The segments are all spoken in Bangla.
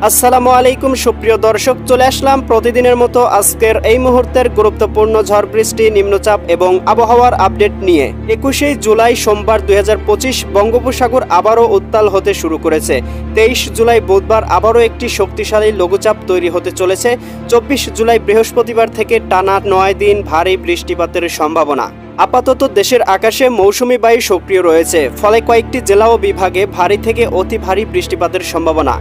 আসসালামু আলাইকুম সুপ্রিয় দর্শক, চলে আসলাম প্রতিদিনের মতো আজকের এই মুহূর্তের গুরুত্বপূর্ণ ঝড় বৃষ্টি, নিম্নচাপ এবং আবহাওয়ার আপডেট নিয়ে। 21শে জুলাই সোমবার 2025 বঙ্গোপসাগর আবারও উত্তাল হতে শুরু করেছে। 23 জুলাই বুধবার আবারও একটি শক্তিশালী লঘুচাপ তৈরি হতে চলেছে। 24 জুলাই বৃহস্পতিবার থেকে টানা 9 দিন ভারী বৃষ্টিপাতের সম্ভাবনা। আপাতত দেশের আকাশে মৌসুমি বায়ু সক্রিয় রয়েছে, ফলে কয়েকটি জেলা ও বিভাগে ভারী থেকে অতি ভারী বৃষ্টিপাতের সম্ভাবনা।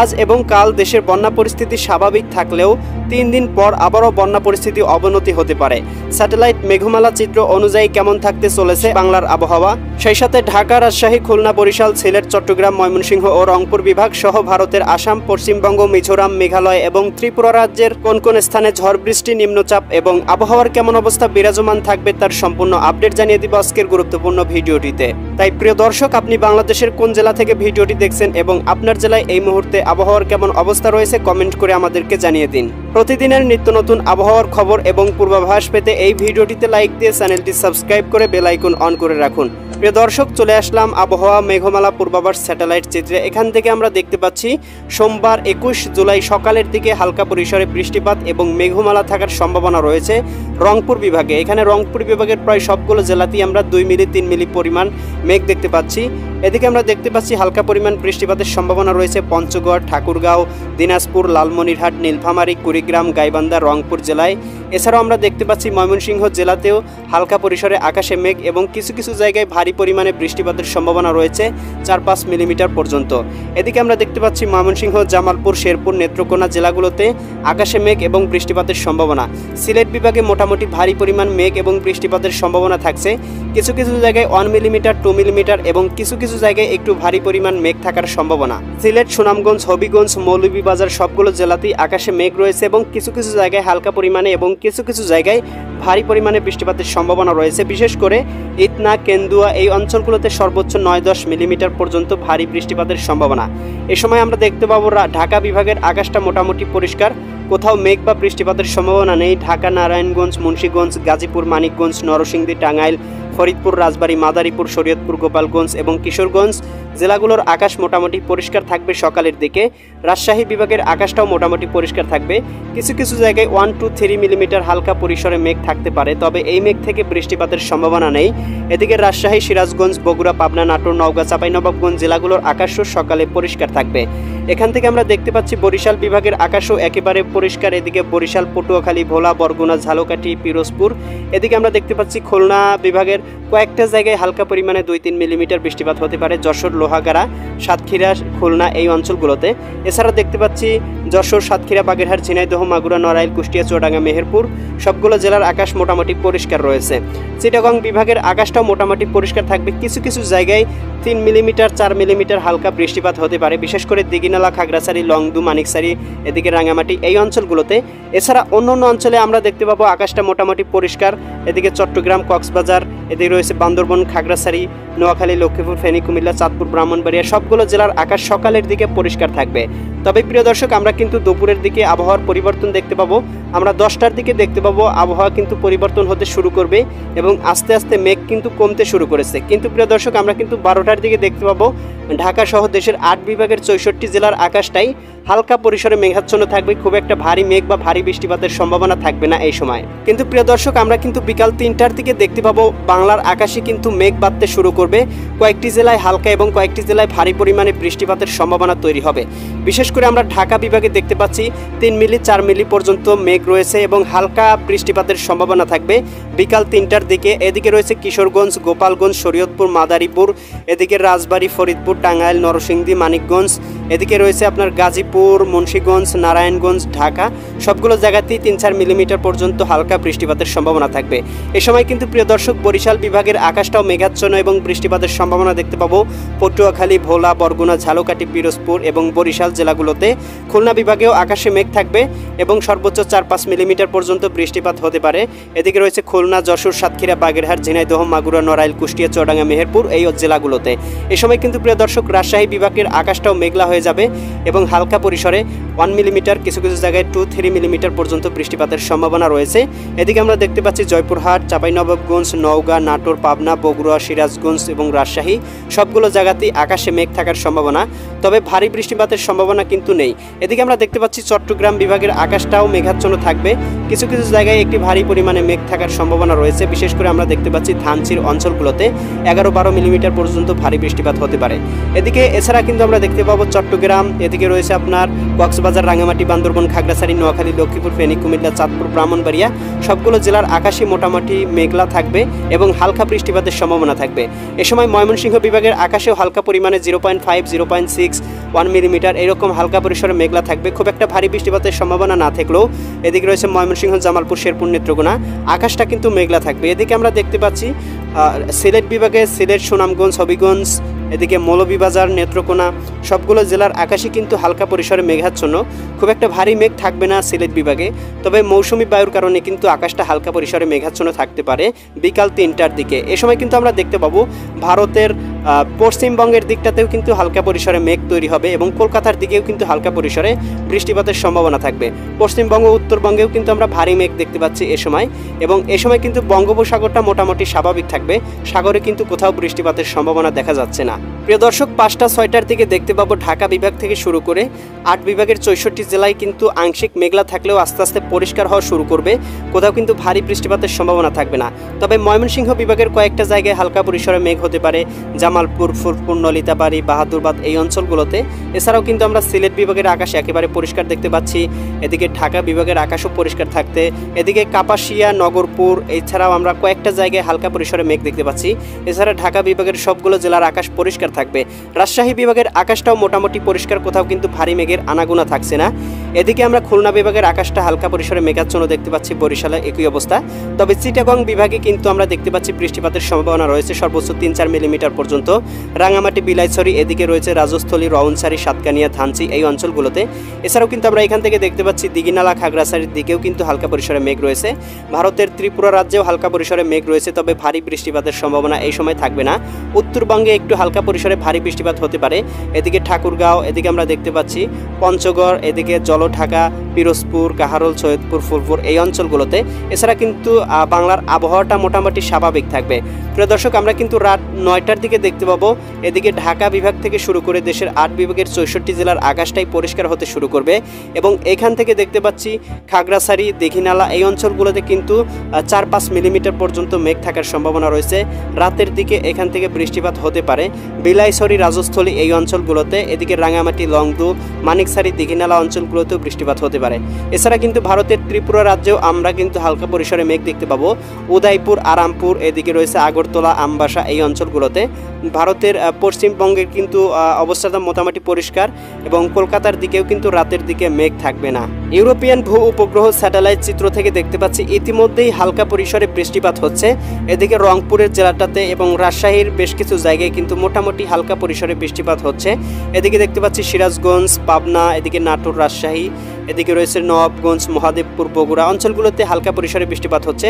আজ এবং কাল দেশের বন্যা পরিস্থিতি স্বাভাবিক থাকলেও 3 দিন পর আবারও বন্যা পরিস্থিতি অবনতি হতে পারে। স্যাটেলাইট মেঘমালা চিত্র অনুযায়ী কেমন থাকতে চলেছে বাংলার আবহাওয়া, সেই সাথে ঢাকা, রাজশাহী, খুলনা, বরিশাল, সিলেট, চট্টগ্রাম, ময়মনসিংহ ও রংপুর বিভাগ সহ ভারতের আসাম, পশ্চিমবঙ্গ, মিজোরাম, মেঘালয় এবং ত্রিপুরা রাজ্যের কোন কোন স্থানে ঝড় বৃষ্টি, নিম্নচাপ এবং আবহাওয়ার কেমন অবস্থা বিরাজমান থাকবে তার সম্পূর্ণ আপডেট জানিয়ে দিব আজকের গুরুত্বপূর্ণ ভিডিওটিতে। তাই প্রিয় দর্শক, আপনি বাংলাদেশের কোন জেলা থেকে ভিডিওটি দেখছেন এবং আপনার জেলায় এই মুহূর্তে আবহাওয়ার কেমন অবস্থা রয়েছে কমেন্ট করে আমাদেরকে জানিয়ে দিন। প্রতিদিনের নিত্য নতুন আবহাওয়ার খবর এবং পূর্বাভাস পেতে এই ভিডিওটিতে লাইক দিয়ে চ্যানেলটি সাবস্ক্রাইব করে বেল আইকন অন করে রাখুন। প্রিয় দর্শক, চলে আসলাম আবহাওয়া মেঘমালা পূর্বাভাস স্যাটেলাইট চিত্রে। এখান থেকে আমরা দেখতে পাচ্ছি সোমবার 21 জুলাই সকালের দিকে হালকা পরিসরে বৃষ্টিপাত এবং মেঘমালা থাকার সম্ভাবনা রয়েছে রংপুর বিভাগে। এখানে রংপুর বিভাগের প্রায় সবগুলো জেলাতেই আমরা 2 মিলি 3 মিলি পরিমাণ মেঘ দেখতে পাচ্ছি। এদিকে আমরা দেখতে পাচ্ছি হালকা পরিমাণ বৃষ্টিপাতের সম্ভাবনা রয়েছে পঞ্চগড়, ঠাকুরগাঁও, দিনাজপুর, লালমনিরহাট, নীলফামারী, কুড়িগ্রাম, গাইবান্ধা, রংপুর জেলায়। এছাড়াও আমরা দেখতে পাচ্ছি ময়মনসিংহ জেলাতেও হালকা পরিসরে আকাশে মেঘ এবং কিছু কিছু জায়গায় ভারী পরিমাণে বৃষ্টিপাতের সম্ভাবনা রয়েছে 4-5 মিলিমিটার পর্যন্ত। এদিকে আমরা দেখতে পাচ্ছি ময়মনসিংহ, জামালপুর, শেরপুর, নেত্রকোনা জেলাগুলোতে আকাশে মেঘ এবং বৃষ্টিপাতের সম্ভাবনা। সিলেট বিভাগে মোটামুটি ভারী পরিমাণ মেঘ এবং বৃষ্টিপাতের সম্ভাবনা থাকছে। কিছু কিছু জায়গায় 1 মিলিমিটার, 2 মিলিমিটার এবং কিছু কিছু জায়গায় একটু ভারী পরিমাণ মেঘ থাকার সম্ভাবনা। সিলেট, সুনামগঞ্জ, হবিগঞ্জ, মৌলভীবাজার সবগুলো জেলাতেই আকাশে মেঘ রয়েছে এবং কিছু কিছু জায়গায় হালকা পরিমাণে এবং কিছু কিছু জায়গায় ভারী পরিমাণে বৃষ্টিপাতের সম্ভাবনা রয়েছে। বিশেষ করে ইতনা, কেন্দুয়া এই অঞ্চলগুলোতে সর্বোচ্চ 9-10 মিলিমিটার পর্যন্ত ভারী বৃষ্টিপাতের সম্ভাবনা। এ সময় আমরা দেখতে পাবো ঢাকা বিভাগের আকাশটা মোটামুটি পরিষ্কার, কোথাও মেঘ বা বৃষ্টিপাতের সম্ভাবনা নেই। ঢাকা, নারায়ণগঞ্জ, মুন্সিগঞ্জ, গাজীপুর, মানিকগঞ্জ, নরসিংদী, টাঙ্গাইল, ফরিদপুর, রাজবাড়ী, মাদারীপুর, শরীয়তপুর, গোপালগঞ্জ এবং কিশোরগঞ্জ জেলাগুলোর আকাশ মোটামুটি পরিষ্কার থাকবে সকালের দিকে। রাজশাহী বিভাগের আকাশটাও মোটামুটি পরিষ্কার থাকবে। কিছু কিছু জায়গায় 1-3 মিলিমিটার হালকা পরিসরে মেঘ থাকতে পারে, তবে এই মেঘ থেকে বৃষ্টিপাতের সম্ভাবনা নেই। এদিকে রাজশাহী, সিরাজগঞ্জ, বগুড়া, পাবনা, নাটোর, নওগাঁ, চাঁপাইনবাবগঞ্জ জেলাগুলোর আকাশও সকালে পরিষ্কার থাকবে। এখান থেকে আমরা দেখতে পাচ্ছি বরিশাল বিভাগের আকাশও একেবারে পরিষ্কার। এদিকে বরিশাল, পটুয়াখালী, ভোলা, বরগুনা, ঝালকাঠি, পিরোজপুর। এদিকে আমরা দেখতে পাচ্ছি খুলনা বিভাগের কয়েকটা জায়গায় হালকা পরিমাণে 2-3 মিলিমিটার বৃষ্টিপাত হতে পারে। যশোর, লোহাগাড়া, সাতক্ষীরা, খুলনা এই অঞ্চলগুলোতে। এছাড়া দেখতে পাচ্ছি যশোর, সাতক্ষীরা, বাগেরহাট, ঝিনাইদহ, মাগুরা, নড়াইল, কুষ্টিয়া, চুয়াডাঙ্গা, মেহেরপুর সবগুলো জেলার আকাশ মোটামুটি পরিষ্কার রয়েছে। চিটাগং বিভাগের আকাশটাও মোটামুটি পরিষ্কার থাকবে। কিছু কিছু জায়গায় 3 মিলিমিটার 4 মিলিমিটার হালকা বৃষ্টিপাত হতে পারে, বিশেষ করে দিঘিনালা, খাগড়াছড়ি, লংদু, মানিকছড়ি, এদিকে রাঙামাটি এই অঞ্চলগুলোতে। এছাড়া অন্য অন্য অঞ্চলে আমরা দেখতে পাবো আকাশটা মোটামুটি পরিষ্কার। এদিকে চট্টগ্রাম, কক্সবাজার, এদিকে রয়েছে বান্দরবন, খাগড়াছড়ি, নোয়াখালী, লক্ষ্মীপুর, ফেনী, কুমিল্লা, চাঁদপুর, ব্রাহ্মণবাড়িয়া সবগুলো জেলার আকাশ সকালের দিকে পরিষ্কার থাকবে। তবে প্রিয় দর্শক, আমরা কিন্তু দুপুরের দিকে আবহাওয়ার পরিবর্তন দেখতে পাবো। আমরা 10টার দিকে দেখতে পাবো আবহাওয়া কিন্তু পরিবর্তন হতে শুরু করবে এবং আস্তে আস্তে মেঘ কিন্তু কমতে শুরু করেছে। কিন্তু প্রিয় দর্শক, আমরা কিন্তু 12টার দিকে দেখতে পাবো ঢাকা সহ দেশের 8 বিভাগের 64 জেলার আকাশটাই হালকা পরিসরে মেঘাচ্ছন্ন থাকবে। খুব একটা ভারী মেঘ বা ভারী বৃষ্টিপাতের সম্ভাবনা থাকবে না এই সময়। কিন্তু প্রিয় দর্শক, আমরা কিন্তু বিকাল 3টার দিকে দেখতে পাবো বাংলার আকাশে কিন্তু মেঘ বাড়তে শুরু করবে। কয়েকটি জেলায় হালকা এবং কয়েকটি জেলায় ভারী পরিমাণে বৃষ্টিপাতের সম্ভাবনা তৈরি হবে। বিশেষ করে আমরা ঢাকা বিভাগে দেখতে পাচ্ছি 3 মিলি 4 মিলি পর্যন্ত মেঘ রয়েছে এবং হালকা বৃষ্টিপাতের সম্ভাবনা থাকবে বিকাল 3টার দিকে। এদিকে রয়েছে কিশোরগঞ্জ, গোপালগঞ্জ, শরীয়তপুর, মাদারীপুর, এদিকে রাজবাড়ী, ফরিদপুর, টাঙ্গাইল, নরসিংদী, মানিকগঞ্জ, এদিকে রয়েছে আপনার গাজীপুর, মুন্সিগঞ্জ, নারায়ণগঞ্জ, ঢাকা সবগুলো জায়গাতেই 3-4 মিলিমিটার পর্যন্ত হালকা বৃষ্টিপাতের সম্ভাবনা থাকবে। এ সময় কিন্তু প্রিয় দর্শক, বরিশাল বিভাগের আকাশটাও মেঘাচ্ছন্ন এবং বৃষ্টিপাতের সম্ভাবনা দেখতে পাবো পটুয়াখালী, ভোলা, বরগুনা, ঝালকাঠি, পিরোজপুর এবং বরিশাল জেলাগুলোতে। খুলনা বিভাগেও আকাশে মেঘ থাকবে এবং সর্বোচ্চ 4-5 মিলিমিটার পর্যন্ত বৃষ্টিপাত হতে পারে। এদিকে রয়েছে খুলনা, যশোর, সাতক্ষীরা, বাগেরহাট, ঝিনাইদহ, মাগুরা, নড়াইল, কুষ্টিয়া, চুয়াডাঙ্গা, মেহেরপুর এই জেলাগুলোতে। এ সময় কিন্তু প্রিয় দর্শক, রাজশাহী বিভাগের আকাশটাও মেঘলা হয়ে যাবে এবং হালকা পরিসরে 1 মিলিমিটার, কিছু কিছু জায়গায় 2-3 মিলিমিটার পর্যন্ত বৃষ্টিপাতের সম্ভাবনা রয়েছে। এদিকে আমরা দেখতে পাচ্ছি জয়পুরহাট, চাঁপাইনবাবগঞ্জ, নওগাঁ, নাটোর, পাবনা, বগুড়া, সিরাজগঞ্জ এবং রাজশাহী সবগুলো জায়গাতেই আকাশে মেঘ থাকার সম্ভাবনা, তবে ভারী বৃষ্টিপাতের সম্ভাবনা কিন্তু নেই। এদিকে আমরা দেখতে পাচ্ছি চট্টগ্রাম বিভাগের আকাশটাও মেঘাচ্ছন্ন থাকবে, কিছু কিছু জায়গায় একটি ভারী পরিমাণে মেঘ থাকার সম্ভাবনা রয়েছে। বিশেষ করে আমরা দেখতে পাচ্ছি ধানচির অঞ্চলগুলোতে 11-12 মিলিমিটার পর্যন্ত ভারী বৃষ্টিপাত হতে পারে। এদিকে এছাড়া কিন্তু আমরা দেখতে পাবো চট্টগ্রাম, এদিকে রয়েছে আপনার কক্সবাজার, রাঙ্গামাটি, বান্দরবান, খাগড়াছড়ি, নোয়াখালী, লক্ষ্মীপুর, ফেনী, কুমিল্লা, চাঁদপুর, ব্রাহ্মণবাড়িয়া সবগুলো জেলার আকাশই মোটামুটি মেঘলা থাকবে এবং হালকা বৃষ্টিপাতের সম্ভাবনা থাকবে। এ সময় ময়মনসিংহ বিভাগের আকাশেও হালকা পরিমাণে 0.5, 0.6, 1 মিলিমিটার এরকম হালকা পরিসরে মেঘলা থাকবে। খুব একটা ভারী বৃষ্টিপাতের সম্ভাবনা না থাকলেও এদিকে রয়েছে ময়মনসিংহ, জামালপুর, শেরপুর, নেত্রকোনা আকাশটা কিন্তু মেঘলা থাকবে। এদিকে আমরা দেখতে পাচ্ছি সিলেট বিভাগে সিলেট, সুনামগঞ্জ, হবিগঞ্জ, এদিকে মৌলভীবাজার, নেত্রকোনা সবগুলো জেলার আকাশই কিন্তু হালকা পরিসরে মেঘাচ্ছন্ন, খুব একটা ভারী মেঘ থাকবে না সিলেট বিভাগে। তবে মৌসুমি বায়ুর কারণে কিন্তু আকাশটা হালকা পরিসরে মেঘাচ্ছন্ন থাকতে পারে বিকাল 3টার দিকে। এ সময় কিন্তু আমরা দেখতে পাবো ভারতের পশ্চিমবঙ্গের দিকটাতেও কিন্তু হালকা পরিসরে মেঘ তৈরি হবে এবং কলকাতার দিকেও কিন্তু হালকা পরিসরে বৃষ্টিপাতের সম্ভাবনা থাকবে। পশ্চিমবঙ্গ, উত্তরবঙ্গেও কিন্তু আমরা ভারী মেঘ দেখতে পাচ্ছি এ সময়, এবং এ সময় কিন্তু বঙ্গোপসাগরটা মোটামুটি স্বাভাবিক থাকবে, সাগরে কিন্তু কোথাও বৃষ্টিপাতের সম্ভাবনা দেখা যাচ্ছে না। প্রিয় দর্শক, 5টা-6টার দিকে দেখতে পাবো ঢাকা বিভাগ থেকে শুরু করে 8 বিভাগের 64 জেলায় কিন্তু আংশিক মেঘলা থাকলেও আস্তে আস্তে পরিষ্কার হওয়া শুরু করবে, কোথাও কিন্তু ভারী বৃষ্টিপাতের সম্ভাবনা থাকবে না। তবে ময়মনসিংহ বিভাগের কয়েকটা জায়গায় হালকা পরিসরে মেঘ হতে পারে, জামালপুর, ফুলপুর, নলিতাবাড়ি, বাহাদুরবাদ এই অঞ্চলগুলোতে। এছাড়াও কিন্তু আমরা সিলেট বিভাগের আকাশ একেবারে পরিষ্কার দেখতে পাচ্ছি, এদিকে ঢাকা বিভাগের আকাশও পরিষ্কার থাকতে, এদিকে কাপাসিয়া, নগরপুর এছাড়াও আমরা কয়েকটা জায়গায় হালকা পরিসরে মেঘ দেখতে পাচ্ছি। এছাড়া ঢাকা বিভাগের সবগুলো জেলার আকাশ পরিষ্কার থাকবে। রাজশাহী বিভাগের আকাশটাও মোটামুটি পরিষ্কার, কোথাও কিন্তু ভারী মেঘের আনাগোনা থাকছে না। এদিকে আমরা খুলনা বিভাগের আকাশটা হালকা পরিসরে মেঘাচ্ছন্ন দেখতে পাচ্ছি, বরিশালে একই অবস্থা। তবে চিটাগং বিভাগে কিন্তু আমরা দেখতে পাচ্ছি বৃষ্টিপাতের সম্ভাবনা রয়েছে সর্বোচ্চ 3-4 মিলিমিটার পর্যন্ত। রাঙামাটি, বিলাইছড়ি, এদিকে রয়েছে রাজস্থলী, রওনছড়ি, সাতকানিয়া, ধানচি এই অঞ্চলগুলোতে। এছাড়াও কিন্তু আমরা এখান থেকে দেখতে পাচ্ছি দিঘিনালা, খাগড়াছড়ির দিকেও কিন্তু হালকা পরিসরে মেঘ রয়েছে। ভারতের ত্রিপুরা রাজ্যেও হালকা পরিসরে মেঘ রয়েছে, তবে ভারী বৃষ্টিপাতের সম্ভাবনা এই সময় থাকবে না। উত্তরবঙ্গে একটু হালকা পরিসরে ভারী বৃষ্টিপাত হতে পারে, এদিকে ঠাকুরগাঁও, এদিকে আমরা দেখতে পাচ্ছি পঞ্চগড়, এদিকে জলঢাকা, পিরোজপুর, কাহারোল, সৈয়দপুর, ফুলপুর এই অঞ্চলগুলোতে। এছাড়া কিন্তু বাংলার আবহাওয়াটা মোটামুটি স্বাভাবিক থাকবে। প্রিয় দর্শক, আমরা কিন্তু রাত 9টার দিকে দেখতে পাবো এদিকে ঢাকা বিভাগ থেকে শুরু করে দেশের 8 বিভাগের 64 জেলার আকাশটাই পরিষ্কার হতে শুরু করবে, এবং এখান থেকে দেখতে পাচ্ছি খাগড়াছড়ি, দীঘিনালা এই অঞ্চলগুলোতে কিন্তু 4-5 মিলিমিটার পর্যন্ত মেঘ থাকার সম্ভাবনা রয়েছে। রাতের দিকে এখান থেকে বৃষ্টিপাত হতে পারে বিলাইছড়ি, রাজস্থলী এই অঞ্চলগুলোতে, এদিকে রাঙামাটি, লংদু, মানিকছড়ি, দীঘিনালা অঞ্চলগুলোতেও বৃষ্টিপাত হতে পারে। এছাড়া কিন্তু ভারতের ত্রিপুরা রাজ্যেও আমরা কিন্তু হালকা পরিসরে মেঘ দেখতে পাবো, উদয়পুর, আরামপুর, এদিকে রয়েছে আগরতলা, আমবাসা এই অঞ্চলগুলোতে। ভারতের পশ্চিমবঙ্গের কিন্তু অবস্থাটা মোটামুটি পরিষ্কার, এবং কলকাতার দিকেও কিন্তু রাতের দিকে মেঘ থাকবে না। ইউরোপিয়ান ভূ উপগ্রহ স্যাটেলাইট চিত্র থেকে দেখতে পাচ্ছি ইতিমধ্যেই হালকা পরিসরে বৃষ্টিপাত হচ্ছে, এদিকে রংপুরের জেলাটাতে এবং রাজশাহীর বেশ কিছু জায়গায় কিন্তু মোটামুটি হালকা পরিসরে বৃষ্টিপাত হচ্ছে। এদিকে দেখতে পাচ্ছি সিরাজগঞ্জ, পাবনা, এদিকে নাটোর, রাজশাহী, এদিকে রয়েছে নবাবগঞ্জ, মহাদেবপুর, বগুড়া অঞ্চলগুলোতে হালকা পরিসরে বৃষ্টিপাত হচ্ছে।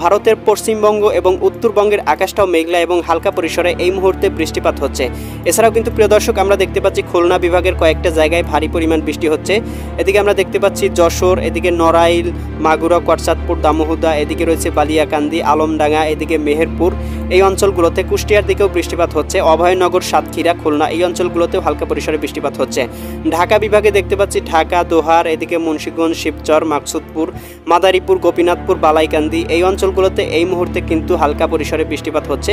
ভারতের পশ্চিমবঙ্গ এবং উত্তরবঙ্গের আকাশটাও মেঘলা এবং হালকা পরিসরে এই মুহূর্তে বৃষ্টিপাত হচ্ছে। এছাড়াও কিন্তু প্রিয় দর্শক, আমরা দেখতে পাচ্ছি খুলনা বিভাগের কয়েকটা জায়গায় ভারী পরিমাণ বৃষ্টি হচ্ছে। এদিকে আমরা দেখতে পাচ্ছি যশোর, এদিকে নড়াইল, মাগুরা, কোটচাঁদপুর, দামোহদা, এদিকে রয়েছে বালিয়াকান্দি, আলমডাঙ্গা, এদিকে মেহেরপুর এই অঞ্চলগুলোতে। কুষ্টিয়ার দিকেও বৃষ্টিপাত হচ্ছে, অভয়নগর, সাতক্ষীরা, খুলনা এই অঞ্চলগুলোতেও হালকা পরিসরে বৃষ্টিপাত হচ্ছে। ঢাকা বিভাগে দেখতে পাচ্ছি ঢাকা, দোহার, এদিকে মুন্সিগঞ্জ, শিবচর, মাকসুদপুর, মাদারীপুর, গোপীনাথপুর, বালাইকান্দি এই অঞ্চলগুলোতে এই মুহূর্তে কিন্তু হালকা পরিসরে বৃষ্টিপাত হচ্ছে।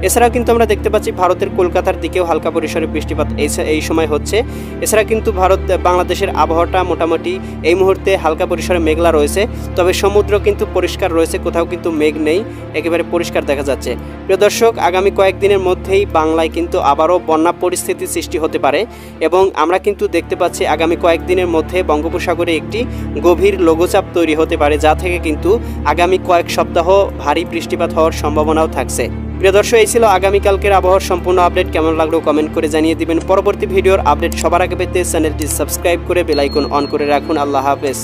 এছাড়াও কিন্তু আমরা দেখতে পাচ্ছি ভারতের কলকাতার দিকেও হালকা পরিসরে বৃষ্টিপাত এই সময় হচ্ছে। এছাড়া কিন্তু বাংলাদেশের আবহাওয়াটা মোটামুটি এই মুহূর্তে হালকা পরিসরে মেঘলা রয়েছে, তবে সমুদ্র কিন্তু পরিষ্কার রয়েছে, কোথাও কিন্তু মেঘ নেই, একেবারে পরিষ্কার দেখা যাচ্ছে। প্রিয় দর্শক, আগামী কয়েকদিনের মধ্যেই বাংলায় কিন্তু আবারও বন্যা পরিস্থিতি সৃষ্টি হতে পারে, এবং আমরা কিন্তু দেখতে পাচ্ছি আগামী কয়েকদিনের মধ্যে বঙ্গোপসাগরে একটি গভীর লঘুচাপ তৈরি হতে পারে, যা থেকে কিন্তু আগামী কয়েক সপ্তাহ ভারী বৃষ্টিপাত হওয়ার সম্ভাবনাও থাকছে। প্রিয় দর্শক, এই ছিল আগামীকালকের আবহাওয়ার সম্পূর্ণ আপডেট। কেমন লাগলো কমেন্ট করে জানিয়ে দিবেন। পরবর্তী ভিডিওর আপডেট সবার আগে পেতে চ্যানেলটি সাবস্ক্রাইব করে বেল আইকন অন করে রাখুন। আল্লাহ হাফেজ।